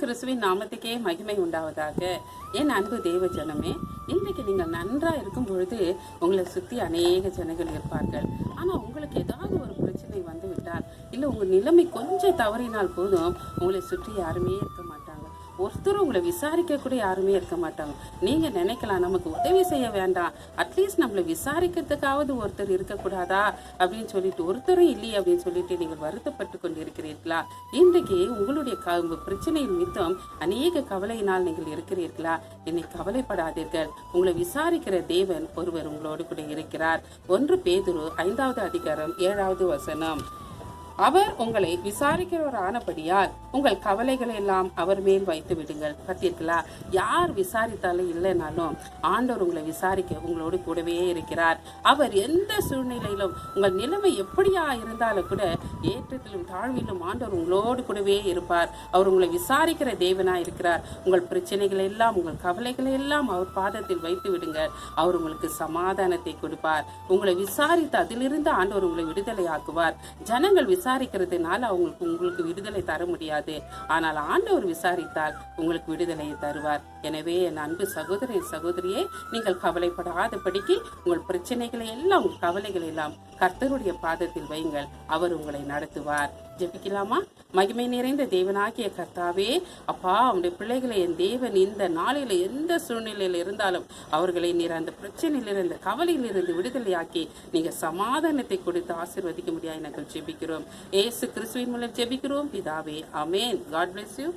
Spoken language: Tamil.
கிறிஸ்துவின் நாமத்துக்கே மகிமை உண்டாவதாக. என் அன்பு தேவ ஜனமே, இன்றைக்கு நீங்கள் நன்றா இருக்கும் பொழுது உங்களை சுற்றி அநேக ஜனங்கள் இருப்பார்கள். ஆனால் உங்களுக்கு ஏதாவது ஒரு பிரச்சனை வந்து விட்டால், இல்லை உங்கள் நிலைமை கொஞ்சம் தவறினால் போதும் உங்களை சுற்றி யாருமே இருக்க மாட்டாங்க. ஒருத்தர் உங்களை விசாரிக்க கூட யாருமே இருக்க மாட்டாங்க. நீங்க நினைக்கலாம், நமக்கு உதவி செய்ய வேண்டாம், அட்லீஸ்ட் நம்மளை விசாரிக்கிறதுக்காவது ஒருத்தர் இருக்கக்கூடாதா அப்படின்னு சொல்லிட்டு ஒருத்தரும் இல்லையே அப்படின்னு சொல்லிட்டு நீங்கள் வருத்தப்பட்டு கொண்டு இருக்கிறீர்களா? இன்றைக்கு உங்களுடைய பிரச்சனை நிமித்தம் அநேக கவலையினால் நீங்கள் இருக்கிறீர்களா? என்னை கவலைப்படாதீர்கள், உங்களை விசாரிக்கிற தேவன் ஒருவர் உங்களோடு கூட இருக்கிறார். 1 பேதுரு 5வது அதிகாரம் 7வது வசனம். அவர் உங்களை விசாரிக்கிறவர் ஆனபடியால் உங்கள் கவலைகளை எல்லாம் அவர் மேல் வைத்து விடுங்கள். பார்த்தீர்களா? யார் விசாரித்தாலும் இல்லைனாலும் ஆண்டவர் உங்களை விசாரிக்க உங்களோடு கூடவே இருக்கிறார். அவர் எந்த சூழ்நிலையிலும் உங்கள் நிலைமை எப்படியா இருந்தாலும் கூட ஏற்றத்திலும் தாழ்விலும் ஆண்டவர் உங்களோடு கூடவே இருப்பார். அவர் உங்களை விசாரிக்கிற தேவனா இருக்கிறார். உங்கள் பிரச்சனைகளை எல்லாம் உங்கள் கவலைகளை எல்லாம் அவர் பாதத்தில் வைத்து விடுங்கள். அவர் உங்களுக்கு சமாதானத்தை கொடுப்பார். உங்களை விசாரித்து அதிலிருந்து ஆண்டவர் உங்களை விடுதலை ஆக்குவார். ஜனங்கள் விசாரிக்கிறதுனால உங்களுக்கு விடுதலை தர முடியாது. ஆனால் ஆண்டவர் விசாரித்தால் உங்களுக்கு விடுதலையை தருவார். எனவே என் அன்பு சகோதரி சகோதரியே, நீங்கள் கவலைப்படாதபடிக்கு உங்கள் பிரச்சனைகளை எல்லாம் உங்கள் கவலைகளை எல்லாம் கர்த்தருடைய பாதத்தில் வையுங்கள். அவர் உங்களை நடத்துவார். ஜெபிக்கலாமா? மகிமை நிறைந்த தேவனாகிய கர்த்தாவே, அப்பா, அவனுடைய பிள்ளைகளை என் தேவன் இந்த நாளில் எந்த சூழ்நிலையில் இருந்தாலும் அவர்களை நீர் அந்த பிரச்சனையிலிருந்து கவலையிலிருந்து விடுதலையாக்கி நீங்க சமாதானத்தை கொடுத்து ஆசீர்வதிக்க முடியாது நாங்கள் ஜெபிக்கிறோம். இயேசு கிறிஸ்துவின் மூலம் ஜெபிக்கிறோம் பிதாவே, ஆமென். God bless you.